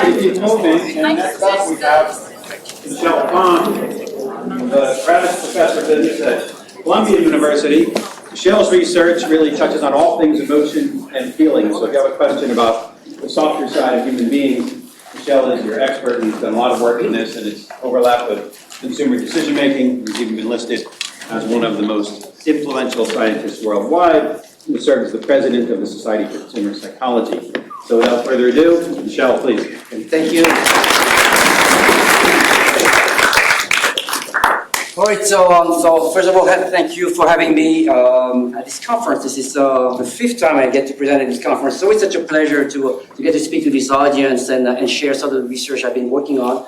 Keep you moving, and next up we have Michel Tuan, the Kravis Professor of Business at Columbia University. Michel's research really touches on all things emotion and feeling. So if you have a question about the softer side of human beings, Michel is your expert, and he's done a lot of work in this, and it's overlapped with consumer decision making. He's even been listed as one of the most influential scientists worldwide, who serves as the president of the Society for Consumer Psychology. So without further ado, Michel, please. Thank you. All right, so first of all, thank you for having me at this conference. This is the fifth time I get to present at this conference, so it's such a pleasure to get to speak to this audience and share some of the research I've been working on.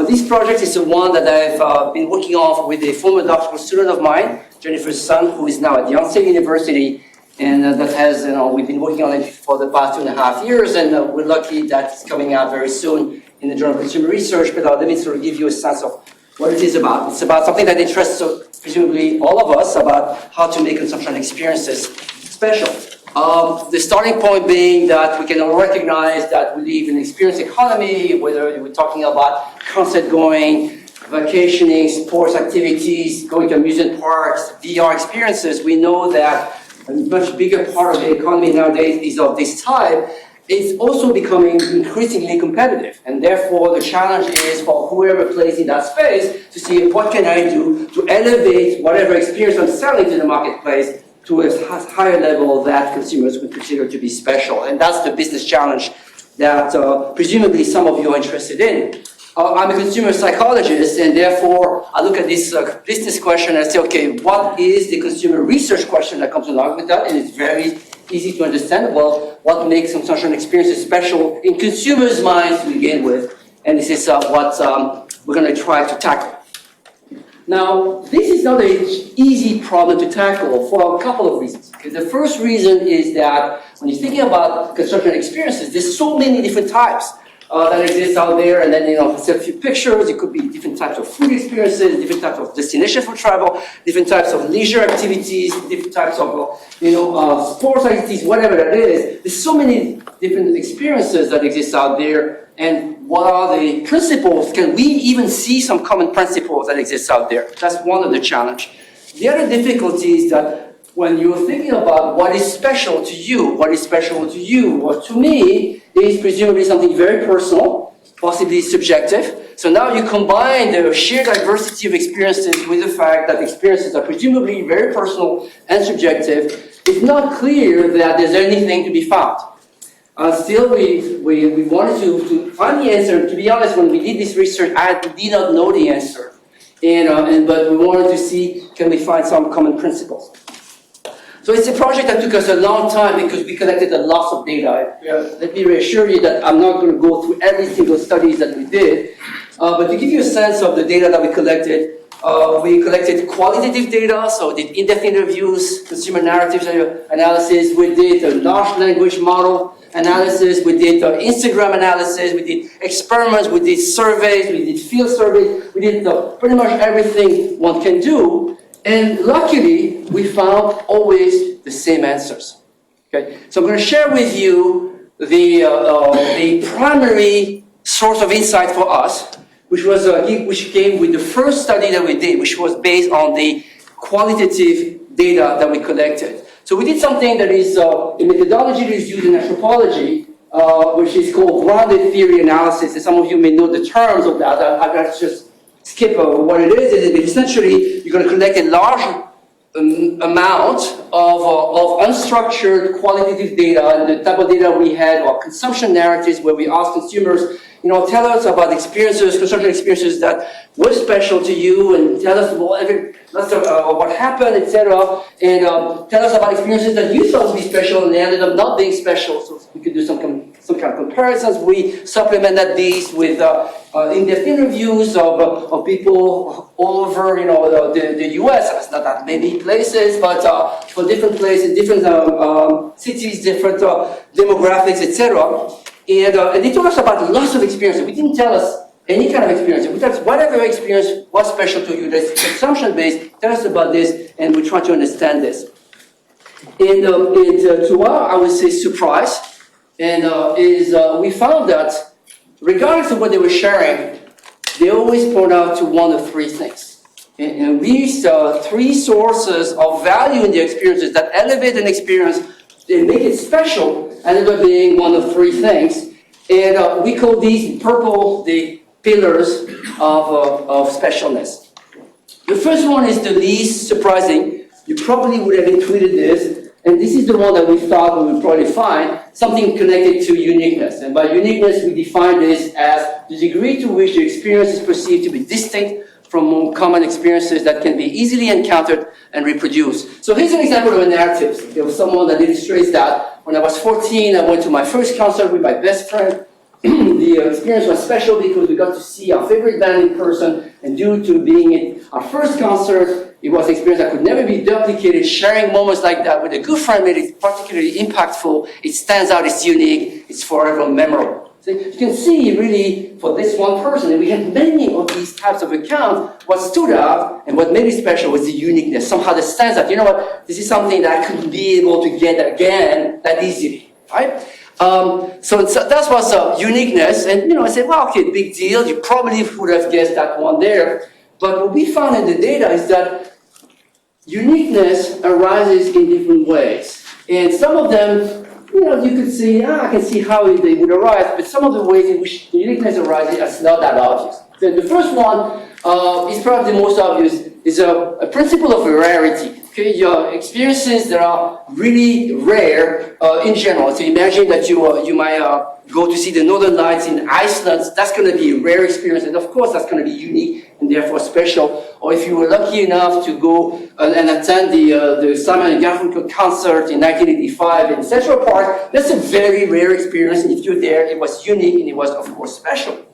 This project is the one that I've been working on with a former doctoral student of mine, Jennifer's son, who is now at Yale University. And that has, we've been working on it for the past 2.5 years, and we're lucky that it's coming out very soon in the Journal of Consumer Research. But let me sort of give you a sense of what it is about. It's about something that interests, presumably, all of us, about how to make consumption experiences special. The starting point being that we can all recognize that we live in an experience economy, whether we're talking about concert going, vacationing, sports activities, going to amusement parks, VR experiences. We know that a much bigger part of the economy nowadays is of this type. It's also becoming increasingly competitive, and therefore the challenge is for whoever plays in that space to see what can I do to elevate whatever experience I'm selling to the marketplace to a higher level that consumers would consider to be special. And that's the business challenge that presumably some of you are interested in. I'm a consumer psychologist, and therefore I look at this business question and I say, okay, what is the consumer research question that comes along with that? And it's very easy to understand. Well, what makes consumption experiences special in consumers' minds to begin with? And this is what we're going to try to tackle. Now, this is not an easy problem to tackle for a couple of reasons. Okay, the first reason is that when you're thinking about consumption experiences, there's so many different types that exists out there, and then instead of a few pictures, it could be different types of food experiences, different types of destinations for travel, different types of leisure activities, different types of sports activities, whatever that is. There's so many different experiences that exist out there, and what are the principles? Can we even see some common principles that exist out there? That's one of the challenges. The other difficulty is that when you're thinking about what is special to you, or to me, is presumably something very personal, possibly subjective. So now you combine the sheer diversity of experiences with the fact that experiences are presumably very personal and subjective. It's not clear that there's anything to be found. Still, we wanted to find the answer. To be honest, when we did this research, I did not know the answer. But we wanted to see, can we find some common principles? So it's a project that took us a long time because we collected a lot of data. Let me reassure you that I'm not going to go through every single studies that we did, but to give you a sense of the data that we collected qualitative data, so we did in-depth interviews, consumer narratives analysis, we did a large language model analysis, we did Instagram analysis, we did experiments, we did surveys, we did field surveys, we did pretty much everything one can do. And luckily, we found always the same answers. Okay, so I'm going to share with you the primary source of insight for us, which came with the first study that we did, which was based on the qualitative data that we collected. So we did something that is a methodology that is used in anthropology, which is called grounded theory analysis. And some of you may know the terms of that. I'll just skip over what it is. Essentially, you're going to collect a large amount of unstructured qualitative data, and the type of data we had are consumption narratives, where we ask consumers, tell us about experiences, consumption experiences that were special to you, and tell us what happened, etc. And tell us about experiences that you thought would be special and they ended up not being special. So we could do some kind of comparisons. We supplemented these with in-depth interviews of people all over, the U.S. It's not that many places, but for different places, different cities, different demographics, etc. And they told us about lots of experiences. We didn't tell us any kind of experience. We tell us whatever experience was special to you, that's consumption-based, tell us about this, and we try to understand this. And to our, I would say, surprise, we found that regardless of what they were sharing, they always point out to one of three things. And these three sources of value in the experiences that elevate an experience, they make it special, ended up being one of three things. And we call these in purple the pillars of specialness. The first one is the least surprising. You probably would have intuited this, and this is the one that we thought we would probably find, something connected to uniqueness. And by uniqueness, we define this as the degree to which the experience is perceived to be distinct from more common experiences that can be easily encountered and reproduced. So here's an example of a narrative. There was someone that illustrates that. When I was 14, I went to my first concert with my best friend. The experience was special because we got to see our favorite band in person, and due to being our first concert, it was an experience that could never be duplicated. Sharing moments like that with a good friend made it particularly impactful. It stands out, it's unique, it's forever memorable. So you can see really for this one person, and we had many of these types of accounts, what stood out and what made it special was the uniqueness. Somehow that stands out. You know what? This is something that I couldn't be able to get again that easily, right? So that was uniqueness, and I said, well, okay, big deal. You probably would have guessed that one there. But what we found in the data is that uniqueness arises in different ways. And some of them, you could see, I can see how they would arise, but some of the ways in which the uniqueness arises is not that obvious. So the first one is probably the most obvious, is a principle of rarity. Okay, your experiences that are really rare in general. So imagine that you might go to see the Northern Lights in Iceland. That's going to be a rare experience, and of course that's going to be unique and therefore special. Or if you were lucky enough to go and attend the Simon & Garfunkel concert in 1985 in Central Park, that's a very rare experience. And if you're there, it was unique and it was of course special.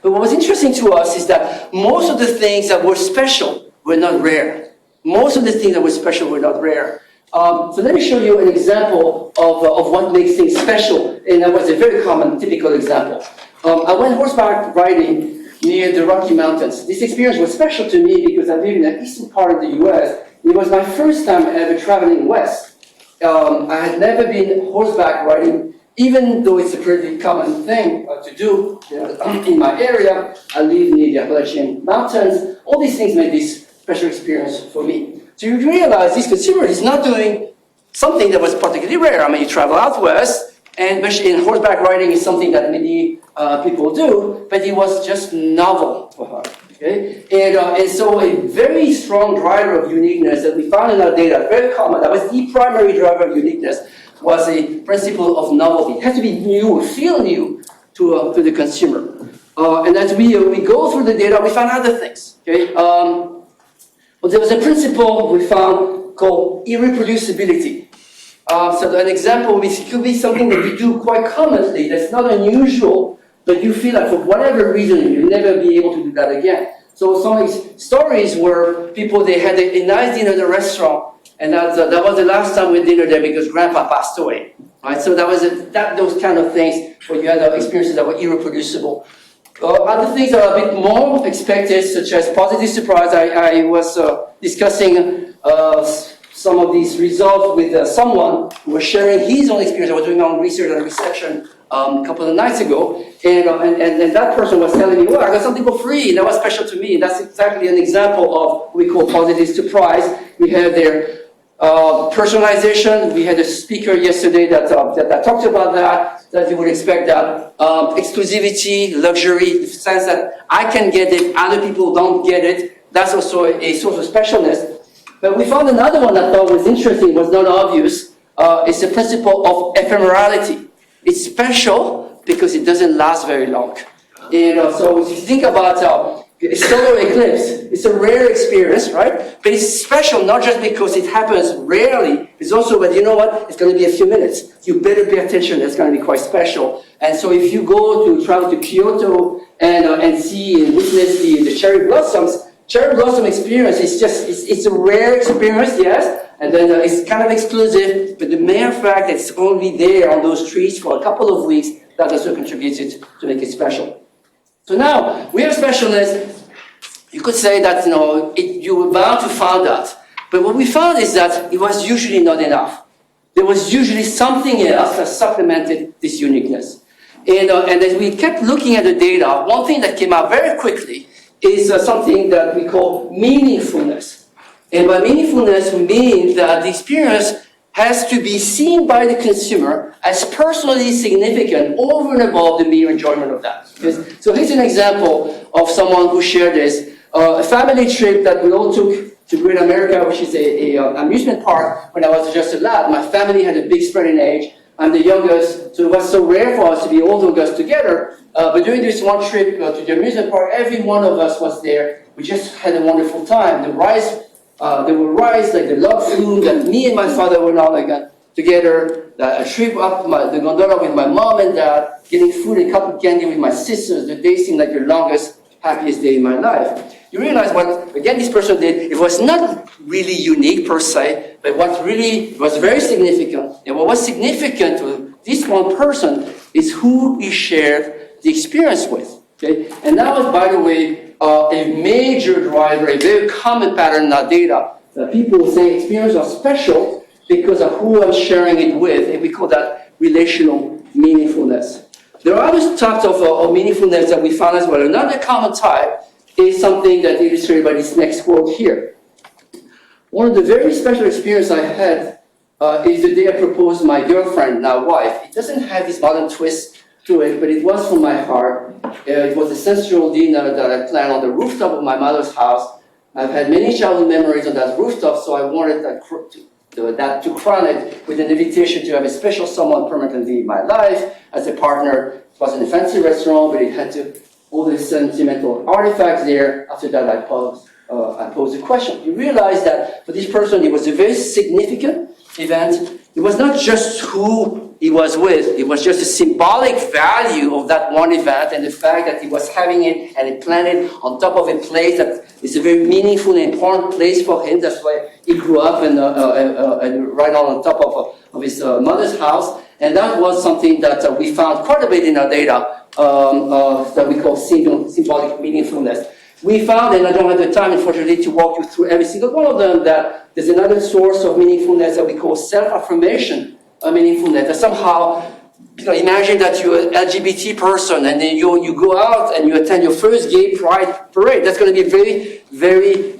But what was interesting to us is that most of the things that were special were not rare. Most of the things that were special were not rare. So let me show you an example of what makes things special, and that was a very common, typical example. I went horseback riding near the Rocky Mountains. This experience was special to me because I live in the eastern part of the U.S. It was my first time ever traveling west. I had never been horseback riding, even though it's a pretty common thing to do in my area. I live near the Appalachian Mountains. All these things made this special experience for me. So you realize this consumer is not doing something that was particularly rare. I mean, you travel out west, and horseback riding is something that many people do, but it was just novel for her. Okay? And so a very strong driver of uniqueness that we found in our data, very common, that was the primary driver of uniqueness, was a principle of novelty. It has to be new, feel new to the consumer. And as we go through the data, we found other things. Okay? But there was a principle we found called irreproducibility. So an example could be something that you do quite commonly, that's not unusual, but you feel like for whatever reason you'll never be able to do that again. So some of these stories were people, they had a nice dinner at a restaurant, and that was the last time we had dinner there because grandpa passed away. Right? So that was those kind of things where you had experiences that were irreproducible. Other things that are a bit more expected, such as positive surprise. I was discussing some of these results with someone who was sharing his own experience. I was doing my own research and reception a couple of nights ago, and that person was telling me, well, I got something for free, and that was special to me. And that's exactly an example of what we call positive surprise. We have there personalization. We had a speaker yesterday that talked about that you would expect that. Exclusivity, luxury, the sense that I can get it, other people don't get it. That's also a source of specialness. But we found another one that I thought was interesting, was not obvious. It's the principle of ephemerality. It's special because it doesn't last very long. So if you think about a solar eclipse, it's a rare experience, right? But it's special not just because it happens rarely, it's also, but you know what? It's going to be a few minutes. You better pay attention, it's going to be quite special. And so if you travel to Kyoto and see and witness the cherry blossom experience is it's a rare experience, yes, and then it's kind of exclusive, but the mere fact that it's only there on those trees for a couple of weeks, that also contributed to make it special. So now, we have specialists. You could say that, you were bound to find that. But what we found is that it was usually not enough. There was usually something else that supplemented this uniqueness. And as we kept looking at the data, one thing that came out very quickly is something that we call meaningfulness. And by meaningfulness, we mean that the experience has to be seen by the consumer as personally significant over and above the mere enjoyment of that. So here's an example of someone who shared this. A family trip that we all took to Great America, which is an amusement park, when I was just a lad. My family had a big spread in age. I'm the youngest, so it was so rare for us to be all of us together. But during this one trip to the amusement park, every one of us was there. We just had a wonderful time. There were rides like the log flume that me and my father went on together. A trip up the gondola with my mom and dad, getting food and cup of candy with my sisters. The day seemed like the longest, happiest day in my life. You realize what, again, this person did, it was not really unique per se, but what really was very significant, and what was significant to this one person is who he shared the experience with. Okay? And that was, by the way, a major driver, a very common pattern in our data. That people say experiences are special because of who I'm sharing it with, and we call that relational meaningfulness. There are other types of meaningfulness that we found as well. Another common type is something that is illustrated by this next quote here. One of the very special experiences I had is the day I proposed my girlfriend, now wife. It doesn't have this modern twist to it, but it was from my heart. It was a sensual dinner that I planned on the rooftop of my mother's house. I've had many childhood memories on that rooftop, so I wanted to crown it with an invitation to have a special someone permanently in my life as a partner. It wasn't a fancy restaurant, but it had all the sentimental artifacts there. After that, I posed a question. You realize that for this person, it was a very significant event. It was not just who he was with. It was just a symbolic value of that one event and the fact that he was having it and he planned it on top of a place that is a very meaningful and important place for him. That's why he grew up and right on top of his mother's house. And that was something that we found quite a bit in our data that we call symbolic meaningfulness. We found, and I don't have the time, unfortunately, to walk you through every single one of them, that there's another source of meaningfulness that we call self-affirmation meaningfulness. That somehow, imagine that you're an LGBT person and then you go out and you attend your first gay pride parade. That's going to be a very, very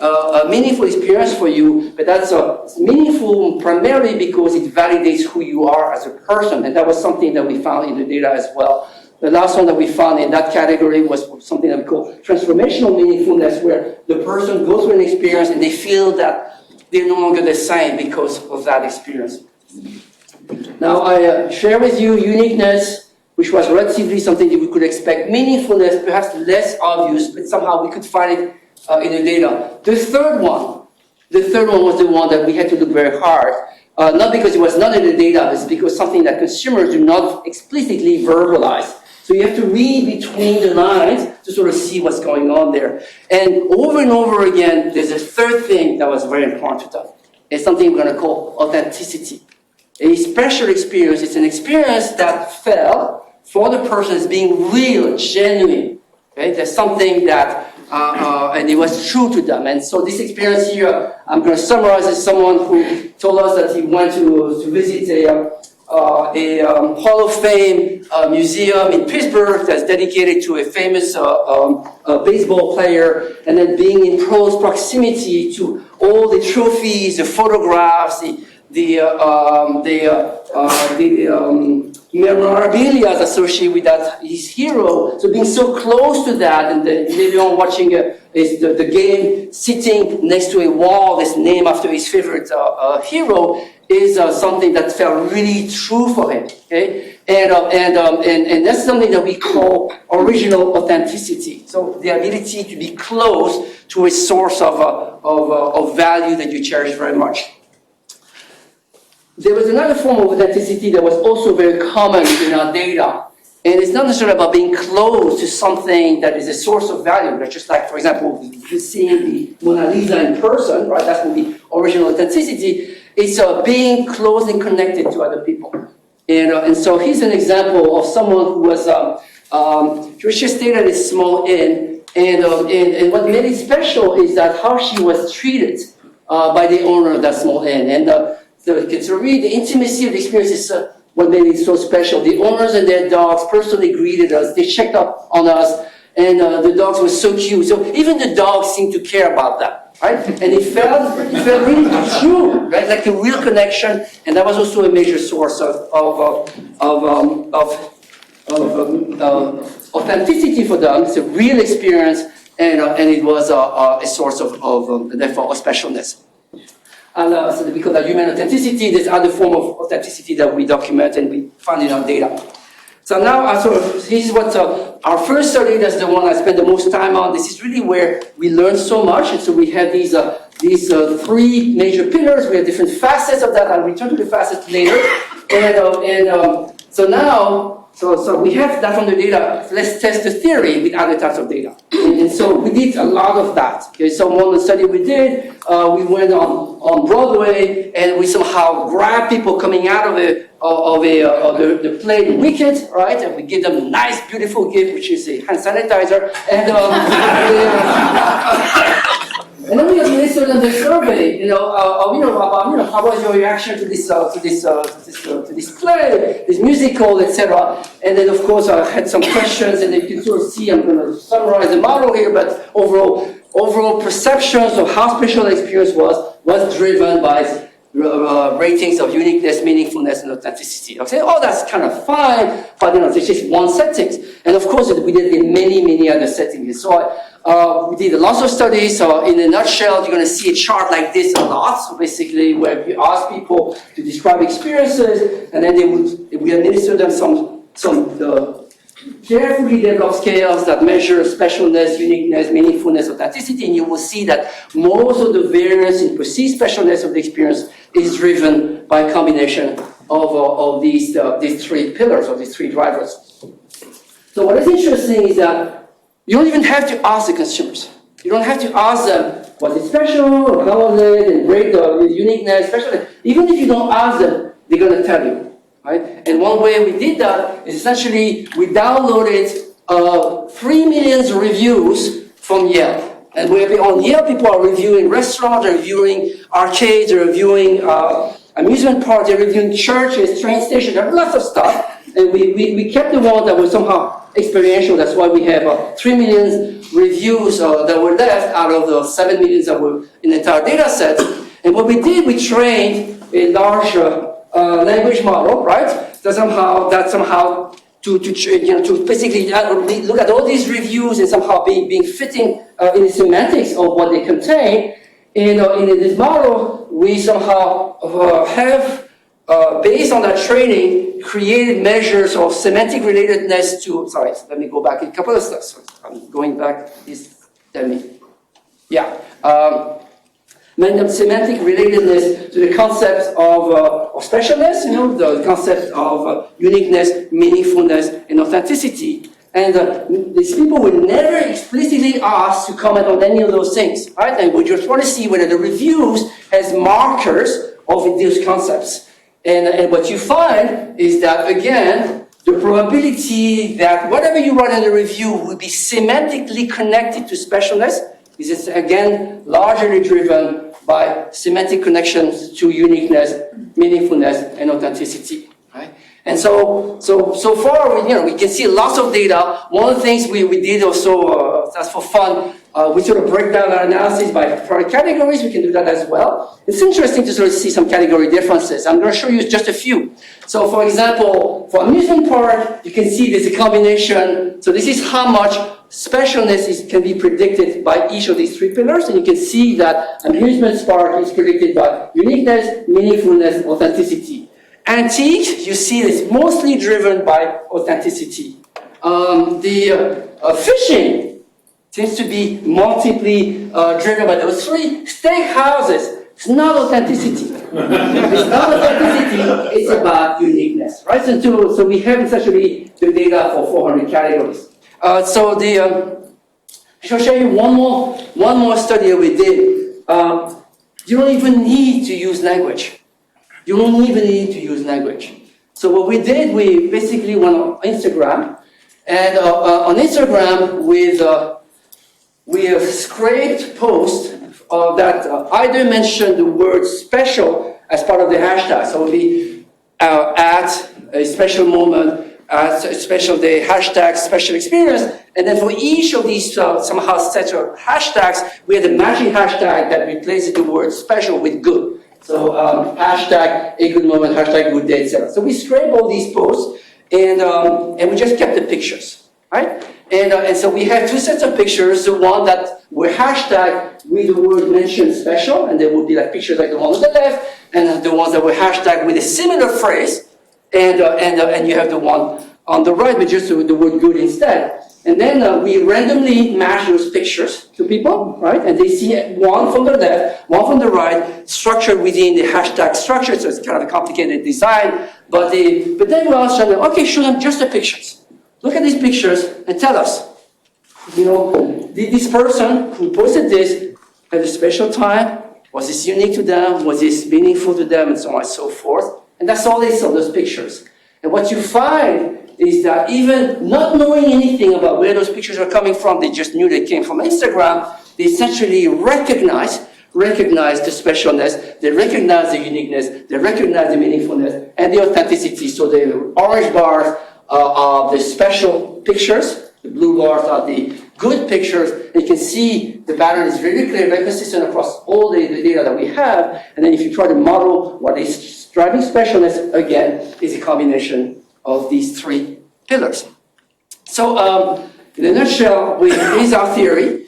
meaningful experience for you, but that's meaningful primarily because it validates who you are as a person, and that was something that we found in the data as well. The last one that we found in that category was something that we call transformational meaningfulness, where the person goes through an experience and they feel that they're no longer the same because of that experience. Now, I share with you uniqueness, which was relatively something that we could expect. Meaningfulness, perhaps less obvious, but somehow we could find it in the data. The third one was the one that we had to look very hard. Not because it was not in the data, but it's because something that consumers do not explicitly verbalize. So you have to read between the lines to sort of see what's going on there. And over again, there's a third thing that was very important to them. It's something we're going to call authenticity. A special experience. It's an experience that felt for the person as being real, genuine. Okay? There's something that, and it was true to them. And so this experience here, I'm going to summarize as someone who told us that he went to visit a Hall of Fame museum in Pittsburgh that's dedicated to a famous baseball player, and then being in close proximity to all the trophies, the photographs, the memorabilia associated with that his hero. So being so close to that, and later on watching the game, sitting next to a wall that's named after his favorite hero, is something that felt really true for him. Okay, and that's something that we call original authenticity. So the ability to be close to a source of value that you cherish very much. There was another form of authenticity that was also very common in our data. And it's not necessarily about being close to something that is a source of value. That's just like, for example, seeing the Mona Lisa in person, right? That's the original authenticity. It's being close and connected to other people. And so here's an example of someone who was, she was just stayed at a small inn. And what made it special is that how she was treated by the owner of that small inn. And to read the intimacy of the experience is what made it so special. The owners and their dogs personally greeted us. They checked up on us, and the dogs were so cute. So even the dogs seemed to care about them, right? And it felt really true, right? Like a real connection, and that was also a major source of authenticity for them. It's a real experience, and it was a source of therefore of specialness. And so we call that human authenticity. There's other form of authenticity that we document and we find in our data. So now, this is what our first study, that's the one I spent the most time on. This is really where we learned so much. And so we had these three major pillars. We have different facets of that. I'll return to the facets later. So now, so we have that from the data. Let's test the theory with other types of data. And so we did a lot of that. Okay, so one study we did, we went on Broadway, and we somehow grabbed people coming out of the play Wicked, right? And we give them a nice, beautiful gift, which is a hand sanitizer, and then we administered them the survey, about how was your reaction to this play, this musical, etc. And then of course I had some questions, and you can sort of see, I'm going to summarize the model here, but overall perceptions of how special the experience was driven by ratings of uniqueness, meaningfulness, and authenticity. Okay, oh, that's kind of fine, but it's just one setting. And of course, we did it in many other settings. So we did lots of studies. So in a nutshell, you're going to see a chart like this a lot. So basically, where we ask people to describe experiences, and then we administer them some carefully developed scales that measure specialness, uniqueness, meaningfulness, authenticity, and you will see that most of the variance in perceived specialness of the experience is driven by a combination of these three pillars, of these three drivers. So what is interesting is that you don't even have to ask the consumers. You don't have to ask them, was it special, or how was it, and rate the uniqueness, specialness. Even if you don't ask them, they're going to tell you. Right? And one way we did that is essentially we downloaded 3 million reviews from Yale. And on Yale, people are reviewing restaurants, they're reviewing arcades, they're reviewing amusement parks, they're reviewing churches, train stations, there are lots of stuff. And we kept the one that was somehow experiential. That's why we have 3 million reviews that were left out of the 7 million that were in the entire data set. And what we did, we trained a large language model, right? That somehow to basically look at all these reviews and somehow being fitting in the semantics of what they contain. In this model, we somehow have, based on that training, created measures of semantic relatedness to. Sorry, let me go back a couple of steps. I'm going back. Semantic relatedness to the concept of specialness, the concept of uniqueness, meaningfulness, and authenticity. And these people were never explicitly asked to comment on any of those things, right? And we just want to see whether the reviews has markers of those concepts. And what you find is that, again, the probability that whatever you write in the review will be semantically connected to specialness is, again, largely driven by semantic connections to uniqueness, meaningfulness, and authenticity. Right? And so far, we can see lots of data. One of the things we did also, that's for fun, we sort of break down our analysis by product categories. We can do that as well. It's interesting to sort of see some category differences. I'm going to show you just a few. So for example, for amusement park, you can see there's a combination. So this is how much specialness can be predicted by each of these three pillars. And you can see that amusement park is predicted by uniqueness, meaningfulness, authenticity. Antique, you see, is mostly driven by authenticity. Fishing seems to be multiply driven by those three. Steakhouses, it's not authenticity. It's not authenticity, it's about uniqueness, right? So we have essentially the data for 400 categories. I shall show you one more study we did. You don't even need to use language. You don't even need to use language. So what we did, we basically went on Instagram, and on Instagram we have scraped posts that either mention the word special as part of the hashtag. So at a special moment, at a special day, hashtag special experience. And then for each of these somehow set of hashtags, we had a matching hashtag that replaces the word special with good. So hashtag a good moment, hashtag good day, etc. So we scrape all these posts and we just kept the pictures, right? And so we have two sets of pictures, the one that were hashtagged with the word mentioned special, and there would be like pictures like the one on the left, and the ones that were hashtagged with a similar phrase, and you have the one on the right with just the word good instead. And then we randomly match those pictures to people, right? And they see one from the left, one from the right, structured within the hashtag structure, so it's kind of a complicated design. But then we ask them, okay, show them just the pictures. Look at these pictures and tell us, did this person who posted this at a special time? Was this unique to them? Was this meaningful to them? And so on and so forth. And that's all they saw, those pictures. And what you find is that even not knowing anything about where those pictures are coming from, they just knew they came from Instagram, they essentially recognize the specialness, they recognize the uniqueness, they recognize the meaningfulness, and the authenticity. So the orange bars are the special pictures, the blue bars are the good pictures. You can see the pattern is very clear, very consistent across all the data that we have. And then if you try to model what is driving specialness, again, is a combination of these three pillars. So in a nutshell, here's our theory.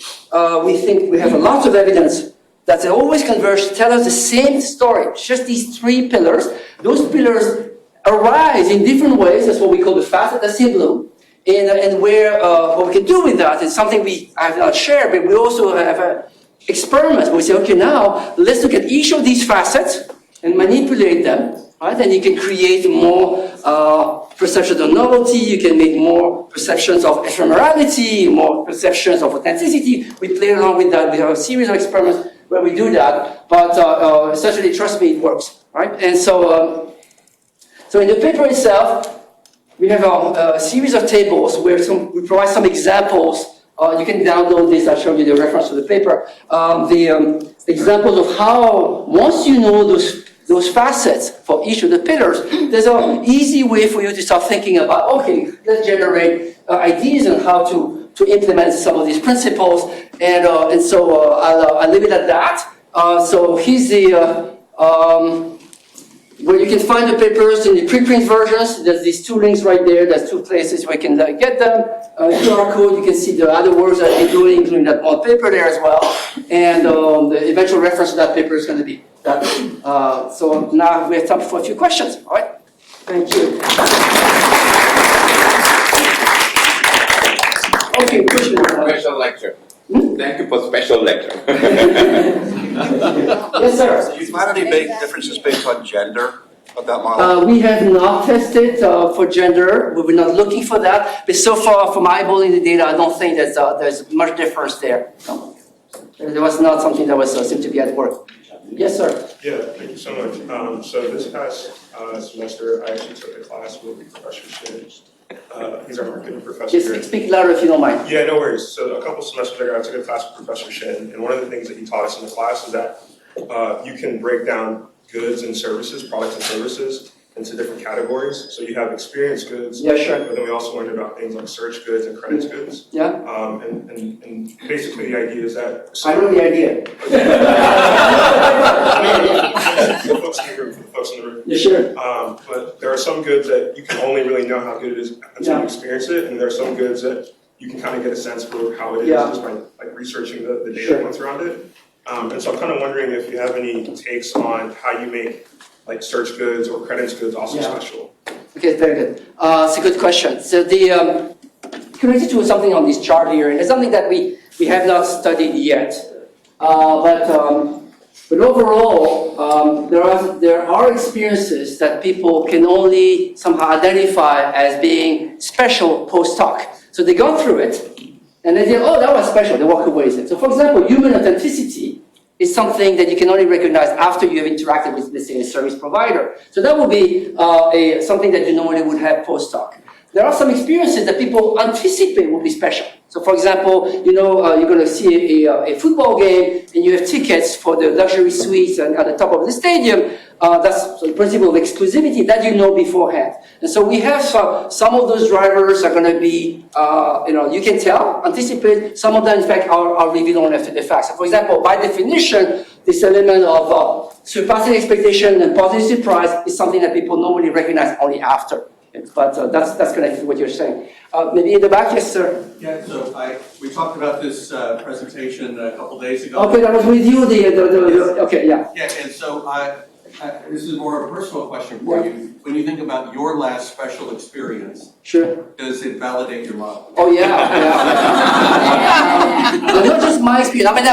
We think we have lots of evidence that they always converge to tell us the same story. It's just these three pillars. Those pillars arise in different ways. That's what we call the facet that's in blue. And what we can do with that is something I have not shared, but we also have experiments where we say, okay, now let's look at each of these facets and manipulate them, right? And you can create more perceptions of novelty, you can make more perceptions of ephemerality, more perceptions of authenticity. We play along with that. We have a series of experiments where we do that, but essentially, trust me, it works, right? And so in the paper itself, we have a series of tables where we provide some examples. You can download this. I'll show you the reference to the paper. The examples of how, once you know those facets for each of the pillars, there's an easy way for you to start thinking about, okay, let's generate ideas on how to implement some of these principles. And so I'll leave it at that. So here's the where you can find the papers in the preprint versions. There's these two links right there. There's two places where you can get them. QR code, you can see the other works that they're doing, including that one paper there as well. And the eventual reference to that paper is going to be that. So now we have time for a few questions. All right? Thank you. Okay, question. Special lecture. Thank you for special lecture. Yes, sir. Do you find any big differences based on gender of that model? We have not tested for gender. We were not looking for that. But so far, from eyeballing the data, I don't think that there's much difference there. No. There was not something that was seemed to be at work. Yes, sir. Yeah, thank you so much. So this past semester, I actually took a class with Professor Shin. He's our marketing professor. Just speak louder if you don't mind. Yeah, no worries. So a couple semesters ago, I took a class with Professor Shin, and one of the things that he taught us in the class is that you can break down goods and services, products and services, into different categories. So you have experience goods, Yeah, sure. but then we also learned about things like search goods and credits goods. Yeah. And basically the idea is that... I know the idea. For the folks in the room. Yeah, sure. But there are some goods that you can only really know how good it is until you experience it, and there are some goods that you can kind of get a sense for how it is just by like researching the data points around it. And so I'm kind of wondering if you have any takes on how you make like search goods or credits goods also special. Okay, very good. It's a good question. So connected to something on this chart here, and it's something that we have not studied yet. But overall, there are experiences that people can only somehow identify as being special post-hoc. So they go through it, and they say, oh, that was special, they walk away with it. So for example, human authenticity is something that you can only recognize after you have interacted with, let's say, a service provider. So that would be something that you normally would have post-hoc. there are some experiences that people anticipate will be special. So, for example, you're going to see a football game, and you have tickets for the luxury suites and at the top of the stadium. That's the principle of exclusivity that you know beforehand. And so we have some of those drivers are going to be, you can tell, anticipate. Some of them, in fact, are revealed on after the fact. So, for example, by definition, this element of surpassing expectation and positive surprise is something that people normally recognize only after. But that's connected to what you're saying. Maybe in the back, yes, sir. Yeah, so we talked about this presentation a couple days ago. Okay, that was with you. Okay, yeah. Yeah, and so this is more of a personal question for you. When you think about your last special experience, sure, does it validate your model? Oh yeah. Not just my experience. I mean,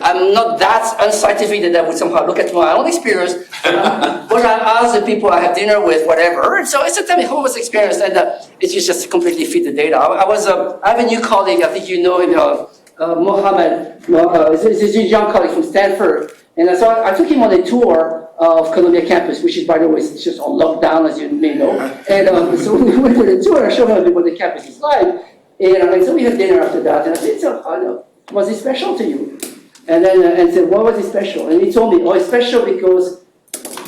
I'm not that unscientific that I would somehow look at my own experience, but I ask the people I have dinner with, whatever. And so it's a time whole experience, and it just completely fit the data. I have a new colleague, I think you know him, Mohammed. He's a young colleague from Stanford. And so I took him on a tour of Columbia campus, which is, by the way, it's just on lockdown, as you may know. And so we went on a tour, I showed him what the campus is like. And so we had dinner after that, and I said, was it special to you? And then and said, why was it special? And he told me, it's special because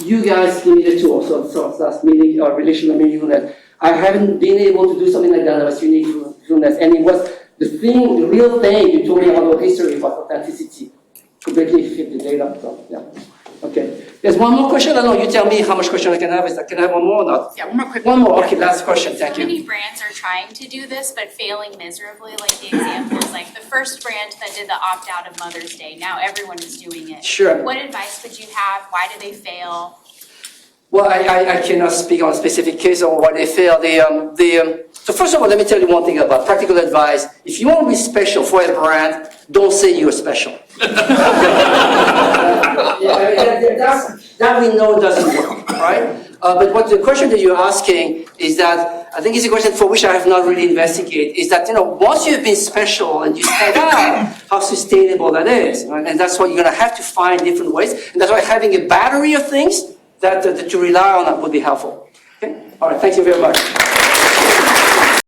you guys gave me the tour. So that's meaning, relational meaningfulness. I haven't been able to do something like that was unique from that. And it was the real thing you told me about history, about authenticity. Completely fit the data. So, yeah. Okay. There's one more question. I don't know. You tell me how much question I can have. Can I have one more or not? Yeah, one more quick one. One more. Okay, last question. Thank you. So many brands are trying to do this, but failing miserably. Like the examples, like the first brand that did the opt-out of Mother's Day. Now everyone is doing it. Sure. What advice would you have? Why did they fail? Well, I cannot speak on a specific case or why they failed. So first of all, let me tell you one thing about practical advice. If you want to be special for a brand, don't say you're special. That we know doesn't work, right? But what the question that you're asking is that, I think it's a question for which I have not really investigated, is that, once you've been special and you stand out, how sustainable that is. Right? And that's why you're going to have to find different ways. And that's why having a battery of things that to rely on would be helpful. Okay? All right, thank you very much.